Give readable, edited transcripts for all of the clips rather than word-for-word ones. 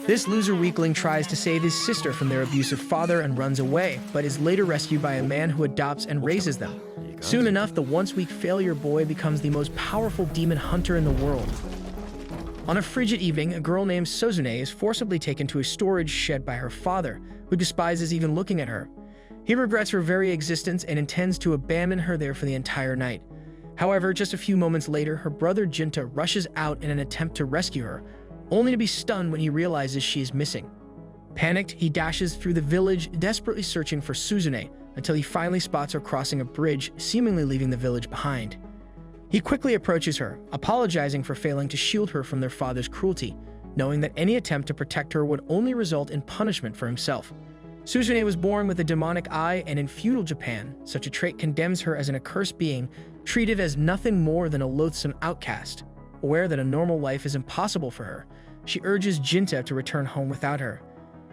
This loser weakling tries to save his sister from their abusive father and runs away, but is later rescued by a man who adopts and raises them. Soon enough, the once-weak failure boy becomes the most powerful demon hunter in the world. On a frigid evening, a girl named Suzune is forcibly taken to a storage shed by her father, who despises even looking at her. He regrets her very existence and intends to abandon her there for the entire night. However, just a few moments later, her brother Jinta rushes out in an attempt to rescue her, only to be stunned when he realizes she is missing. Panicked, he dashes through the village, desperately searching for Suzune, until he finally spots her crossing a bridge, seemingly leaving the village behind. He quickly approaches her, apologizing for failing to shield her from their father's cruelty, knowing that any attempt to protect her would only result in punishment for himself. Suzune was born with a demonic eye, and in feudal Japan, such a trait condemns her as an accursed being, treated as nothing more than a loathsome outcast. Aware that a normal life is impossible for her, she urges Jinta to return home without her.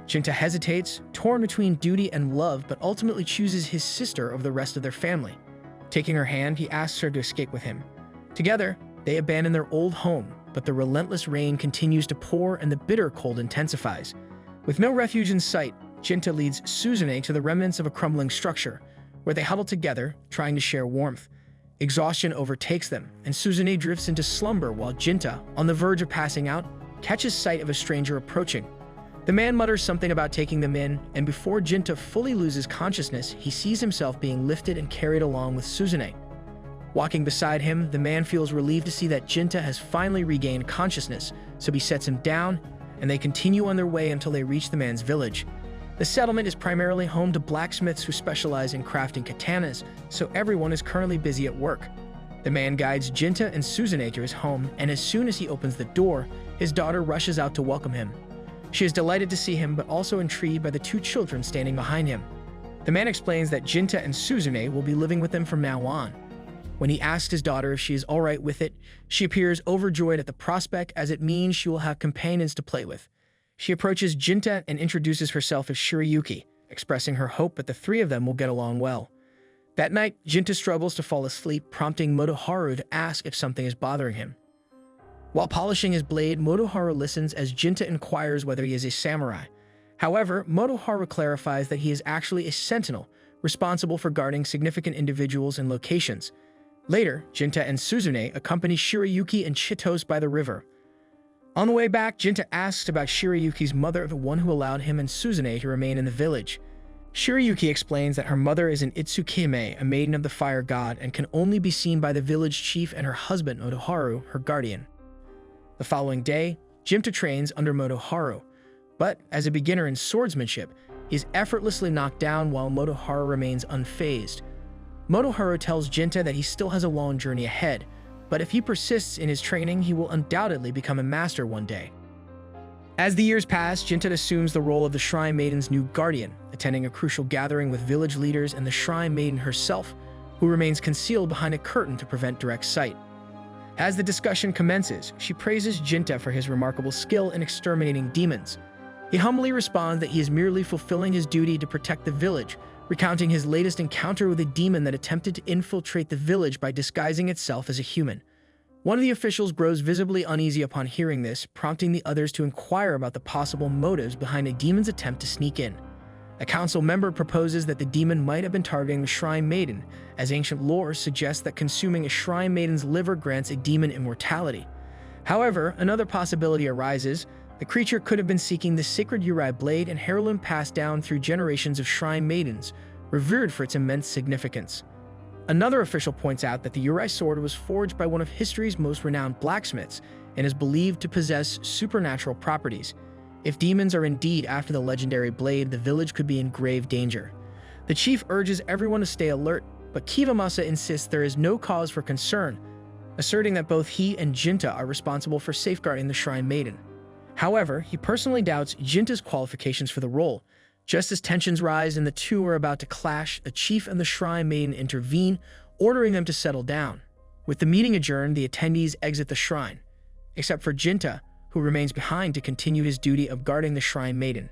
Jinta hesitates, torn between duty and love, but ultimately chooses his sister over the rest of their family. Taking her hand, he asks her to escape with him. Together, they abandon their old home, but the relentless rain continues to pour and the bitter cold intensifies. With no refuge in sight, Jinta leads Suzune to the remnants of a crumbling structure, where they huddle together, trying to share warmth. Exhaustion overtakes them, and Suzune drifts into slumber while Jinta, on the verge of passing out, catches sight of a stranger approaching. The man mutters something about taking them in, and before Jinta fully loses consciousness, he sees himself being lifted and carried along with Suzune. Walking beside him, the man feels relieved to see that Jinta has finally regained consciousness, so he sets him down, and they continue on their way until they reach the man's village. The settlement is primarily home to blacksmiths who specialize in crafting katanas, so everyone is currently busy at work. The man guides Jinta and Suzune to his home, and as soon as he opens the door, his daughter rushes out to welcome him. She is delighted to see him, but also intrigued by the two children standing behind him. The man explains that Jinta and Suzune will be living with them from now on. When he asks his daughter if she is all right with it, she appears overjoyed at the prospect, as it means she will have companions to play with. She approaches Jinta and introduces herself as Shirayuki, expressing her hope that the three of them will get along well. That night, Jinta struggles to fall asleep, prompting Motoharu to ask if something is bothering him. While polishing his blade, Motoharu listens as Jinta inquires whether he is a samurai. However, Motoharu clarifies that he is actually a sentinel, responsible for guarding significant individuals and locations. Later, Jinta and Suzune accompany Shirayuki and Chitose by the river. On the way back, Jinta asks about Shirayuki's mother, the one who allowed him and Suzune to remain in the village. Shirayuki explains that her mother is an Itsukime, a maiden of the fire god, and can only be seen by the village chief and her husband, Motoharu, her guardian. The following day, Jinta trains under Motoharu, but as a beginner in swordsmanship, he is effortlessly knocked down while Motoharu remains unfazed. Motoharu tells Jinta that he still has a long journey ahead, but if he persists in his training, he will undoubtedly become a master one day. As the years pass, Jinta assumes the role of the Shrine Maiden's new guardian, attending a crucial gathering with village leaders and the Shrine Maiden herself, who remains concealed behind a curtain to prevent direct sight. As the discussion commences, she praises Jinta for his remarkable skill in exterminating demons. He humbly responds that he is merely fulfilling his duty to protect the village, recounting his latest encounter with a demon that attempted to infiltrate the village by disguising itself as a human. One of the officials grows visibly uneasy upon hearing this, prompting the others to inquire about the possible motives behind a demon's attempt to sneak in. A council member proposes that the demon might have been targeting the Shrine Maiden, as ancient lore suggests that consuming a Shrine Maiden's liver grants a demon immortality. However, another possibility arises. The creature could have been seeking the sacred Yurai blade and heirloom passed down through generations of Shrine Maidens, revered for its immense significance. Another official points out that the Yurai sword was forged by one of history's most renowned blacksmiths and is believed to possess supernatural properties. If demons are indeed after the legendary blade, the village could be in grave danger. The chief urges everyone to stay alert, but Kivamasa insists there is no cause for concern, asserting that both he and Jinta are responsible for safeguarding the Shrine Maiden. However, he personally doubts Jinta's qualifications for the role. Just as tensions rise and the two are about to clash, the chief and the Shrine Maiden intervene, ordering them to settle down. With the meeting adjourned, the attendees exit the shrine, except for Jinta, who remains behind to continue his duty of guarding the Shrine Maiden.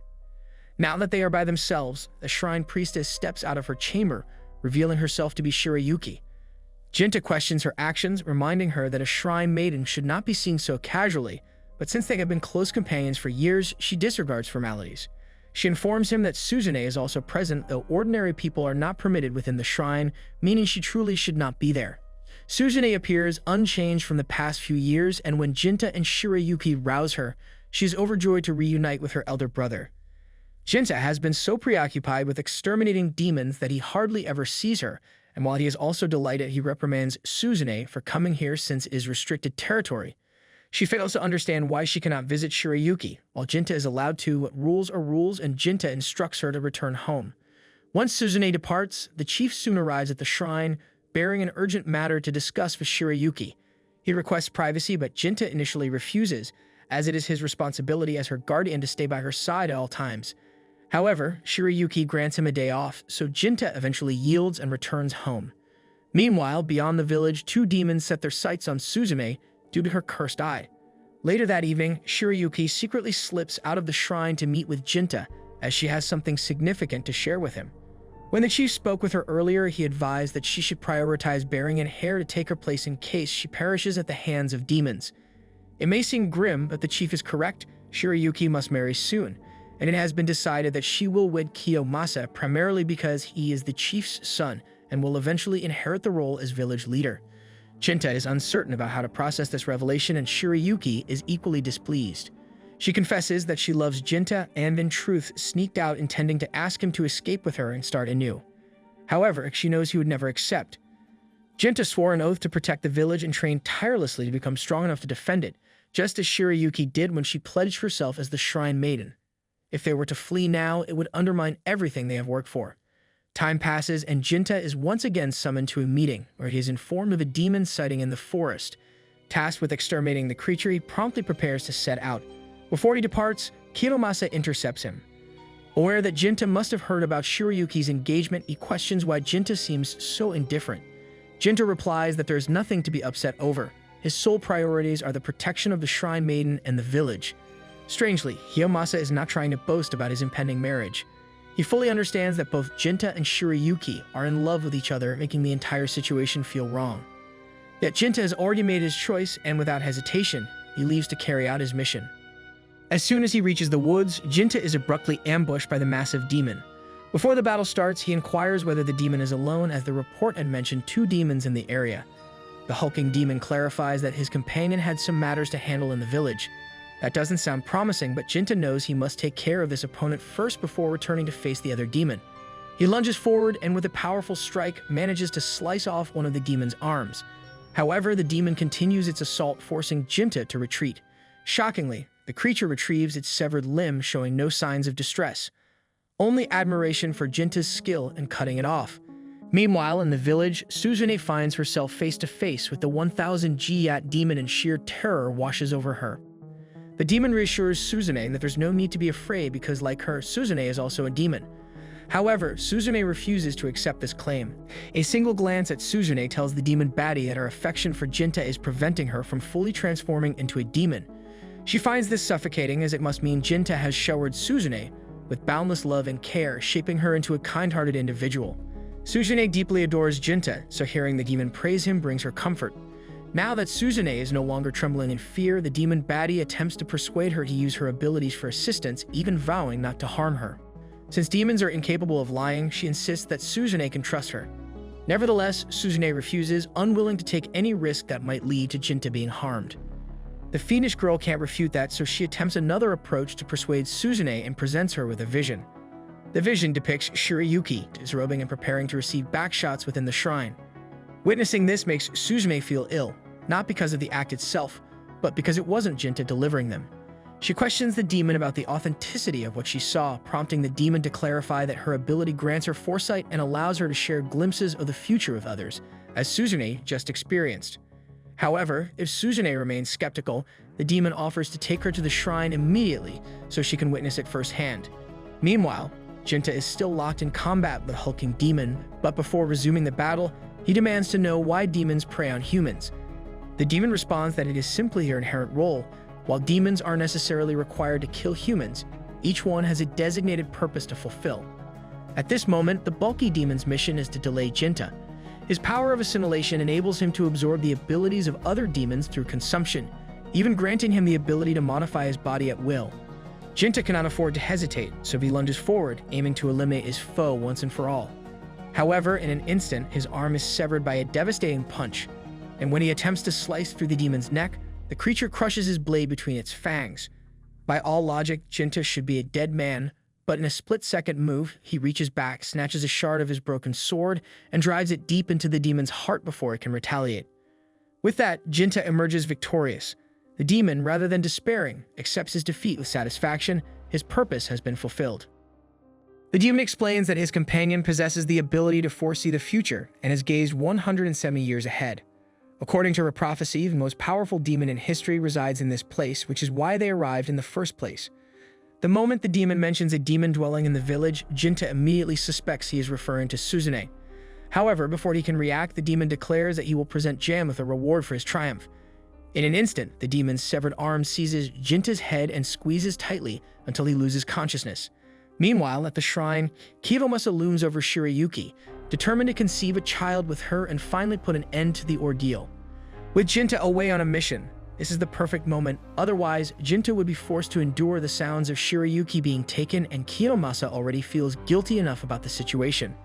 Now that they are by themselves, the Shrine Priestess steps out of her chamber, revealing herself to be Shirayuki. Jinta questions her actions, reminding her that a Shrine Maiden should not be seen so casually, but since they have been close companions for years, she disregards formalities. She informs him that Suzune is also present, though ordinary people are not permitted within the shrine, meaning she truly should not be there. Suzune appears unchanged from the past few years, and when Jinta and Shirayuki rouse her, she is overjoyed to reunite with her elder brother. Jinta has been so preoccupied with exterminating demons that he hardly ever sees her, and while he is also delighted, he reprimands Suzune for coming here since it is restricted territory. She fails to understand why she cannot visit Shirayuki, while Jinta is allowed to. What rules are rules, and Jinta instructs her to return home. Once Suzune departs, the chief soon arrives at the shrine, bearing an urgent matter to discuss with Shirayuki. He requests privacy, but Jinta initially refuses, as it is his responsibility as her guardian to stay by her side at all times. However, Shirayuki grants him a day off, so Jinta eventually yields and returns home. Meanwhile, beyond the village, two demons set their sights on Suzume due to her cursed eye. Later that evening, Shirayuki secretly slips out of the shrine to meet with Jinta, as she has something significant to share with him. When the chief spoke with her earlier, he advised that she should prioritize bearing in hair to take her place in case she perishes at the hands of demons. It may seem grim, but the chief is correct. Shirayuki must marry soon, and it has been decided that she will wed Kiyomasa primarily because he is the chief's son and will eventually inherit the role as village leader. Jinta is uncertain about how to process this revelation, and Shirayuki is equally displeased. She confesses that she loves Jinta and in truth sneaked out intending to ask him to escape with her and start anew. However, she knows he would never accept. Jinta swore an oath to protect the village and trained tirelessly to become strong enough to defend it, just as Shirayuki did when she pledged herself as the Shrine Maiden. If they were to flee now, it would undermine everything they have worked for. Time passes, and Jinta is once again summoned to a meeting, where he is informed of a demon sighting in the forest. Tasked with exterminating the creature, he promptly prepares to set out. Before he departs, Kiromasa intercepts him. Aware that Jinta must have heard about Shirayuki's engagement, he questions why Jinta seems so indifferent. Jinta replies that there is nothing to be upset over. His sole priorities are the protection of the Shrine Maiden and the village. Strangely, Kiromasa is not trying to boast about his impending marriage. He fully understands that both Jinta and Shirayuki are in love with each other, making the entire situation feel wrong. Yet Jinta has already made his choice, and without hesitation, he leaves to carry out his mission. As soon as he reaches the woods, Jinta is abruptly ambushed by the massive demon. Before the battle starts, he inquires whether the demon is alone, as the report had mentioned 2 demons in the area. The hulking demon clarifies that his companion had some matters to handle in the village. That doesn't sound promising, but Jinta knows he must take care of this opponent first before returning to face the other demon. He lunges forward and with a powerful strike manages to slice off one of the demon's arms. However, the demon continues its assault, forcing Jinta to retreat. Shockingly, the creature retrieves its severed limb, showing no signs of distress. Only admiration for Jinta's skill in cutting it off. Meanwhile, in the village, Suzune finds herself face to face with the 1000 Jiat demon, and sheer terror washes over her. The demon reassures Suzune that there's no need to be afraid because, like her, Suzune is also a demon. However, Suzune refuses to accept this claim. A single glance at Suzune tells the demon baddie that her affection for Jinta is preventing her from fully transforming into a demon. She finds this suffocating, as it must mean Jinta has showered Suzune with boundless love and care, shaping her into a kind-hearted individual. Suzune deeply adores Jinta, so hearing the demon praise him brings her comfort. Now that Suzune is no longer trembling in fear, the demon baddie attempts to persuade her to use her abilities for assistance, even vowing not to harm her. Since demons are incapable of lying, she insists that Suzune can trust her. Nevertheless, Suzune refuses, unwilling to take any risk that might lead to Jinta being harmed. The fiendish girl can't refute that, so she attempts another approach to persuade Suzune and presents her with a vision. The vision depicts Shirayuki disrobing and preparing to receive backshots within the shrine. Witnessing this makes Suzune feel ill, not because of the act itself, but because it wasn't Jinta delivering them. She questions the demon about the authenticity of what she saw, prompting the demon to clarify that her ability grants her foresight and allows her to share glimpses of the future with others, as Suzune just experienced. However, if Suzune remains skeptical, the demon offers to take her to the shrine immediately so she can witness it firsthand. Meanwhile, Jinta is still locked in combat with the hulking demon, but before resuming the battle, he demands to know why demons prey on humans. The demon responds that it is simply her inherent role. While demons aren't necessarily required to kill humans, each one has a designated purpose to fulfill. At this moment, the bulky demon's mission is to delay Jinta. His power of assimilation enables him to absorb the abilities of other demons through consumption. even granting him the ability to modify his body at will. Jinta cannot afford to hesitate, so he lunges forward, aiming to eliminate his foe once and for all. However, in an instant, his arm is severed by a devastating punch, and when he attempts to slice through the demon's neck, the creature crushes his blade between its fangs. By all logic, Jinta should be a dead man, but in a split-second move, he reaches back, snatches a shard of his broken sword, and drives it deep into the demon's heart before it can retaliate. With that, Jinta emerges victorious. The demon, rather than despairing, accepts his defeat with satisfaction. His purpose has been fulfilled. The demon explains that his companion possesses the ability to foresee the future and has gazed 170 years ahead. According to her prophecy, the most powerful demon in history resides in this place, which is why they arrived in the first place. The moment the demon mentions a demon dwelling in the village, Jinta immediately suspects he is referring to Suzune. However, before he can react, the demon declares that he will present Jam with a reward for his triumph. In an instant, the demon's severed arm seizes Jinta's head and squeezes tightly until he loses consciousness. Meanwhile, at the shrine, Kitomasa looms over Shirayuki, determined to conceive a child with her and finally put an end to the ordeal. With Jinta away on a mission, this is the perfect moment. Otherwise, Jinta would be forced to endure the sounds of Shirayuki being taken, and Kitomasa already feels guilty enough about the situation.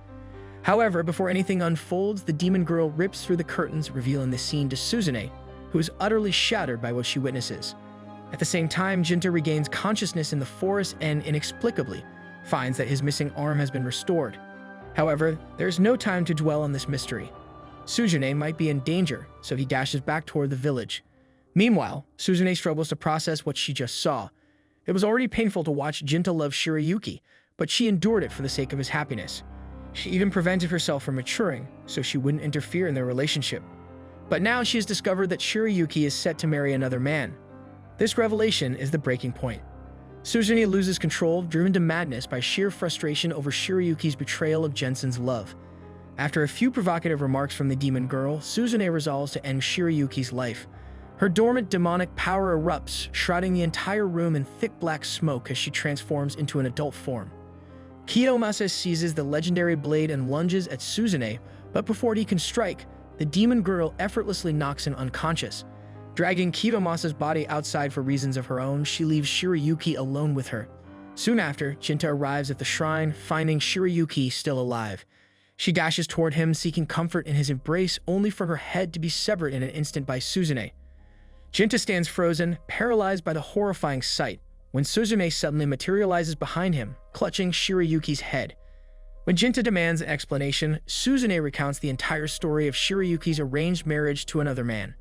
However, before anything unfolds, the demon girl rips through the curtains, revealing the scene to Suzune, who is utterly shattered by what she witnesses. At the same time, Jinta regains consciousness in the forest and, inexplicably, finds that his missing arm has been restored. However, there is no time to dwell on this mystery. Suzune might be in danger, so he dashes back toward the village. Meanwhile, Suzune struggles to process what she just saw. It was already painful to watch Jinta love Shirayuki, but she endured it for the sake of his happiness. She even prevented herself from maturing, so she wouldn't interfere in their relationship. But now she has discovered that Shirayuki is set to marry another man. This revelation is the breaking point. Suzune loses control, driven to madness by sheer frustration over Shirayuki's betrayal of Jensen's love. After a few provocative remarks from the demon girl, Suzune resolves to end Shirayuki's life. Her dormant demonic power erupts, shrouding the entire room in thick black smoke as she transforms into an adult form. Kitomasa seizes the legendary blade and lunges at Suzune, but before he can strike, the demon girl effortlessly knocks him unconscious. Dragging Kitomasa's body outside for reasons of her own, she leaves Shirayuki alone with her. Soon after, Jinta arrives at the shrine, finding Shirayuki still alive. She dashes toward him, seeking comfort in his embrace, only for her head to be severed in an instant by Suzune. Jinta stands frozen, paralyzed by the horrifying sight, when Suzune suddenly materializes behind him, clutching Shirayuki's head. When Jinta demands an explanation, Suzune recounts the entire story of Shirayuki's arranged marriage to another man.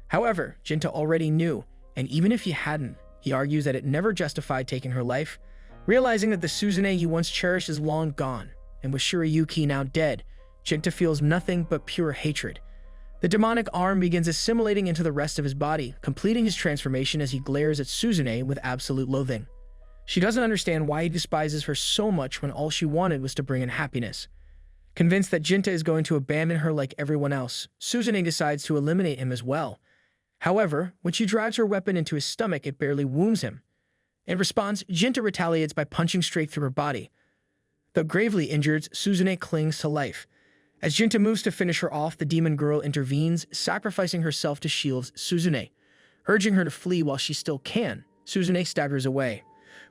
However, Jinta already knew, and even if he hadn't, he argues that it never justified taking her life. Realizing that the Suzune he once cherished is long gone, and with Shirayuki now dead, Jinta feels nothing but pure hatred. The demonic arm begins assimilating into the rest of his body, completing his transformation as he glares at Suzune with absolute loathing. She doesn't understand why he despises her so much when all she wanted was to bring in happiness. Convinced that Jinta is going to abandon her like everyone else, Suzune decides to eliminate him as well. However, when she drives her weapon into his stomach, it barely wounds him. In response, Jinta retaliates by punching straight through her body. Though gravely injured, Suzune clings to life. As Jinta moves to finish her off, the demon girl intervenes, sacrificing herself to shield Suzune. Urging her to flee while she still can, Suzune staggers away.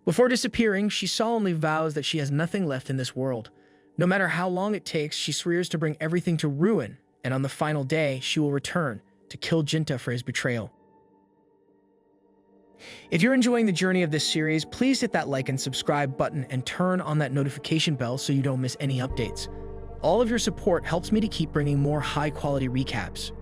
Before disappearing, she solemnly vows that she has nothing left in this world. No matter how long it takes, she swears to bring everything to ruin, and on the final day, she will return to kill Jinta for his betrayal. If you're enjoying the journey of this series, please hit that like and subscribe button and turn on that notification bell so you don't miss any updates. All of your support helps me to keep bringing more high-quality recaps.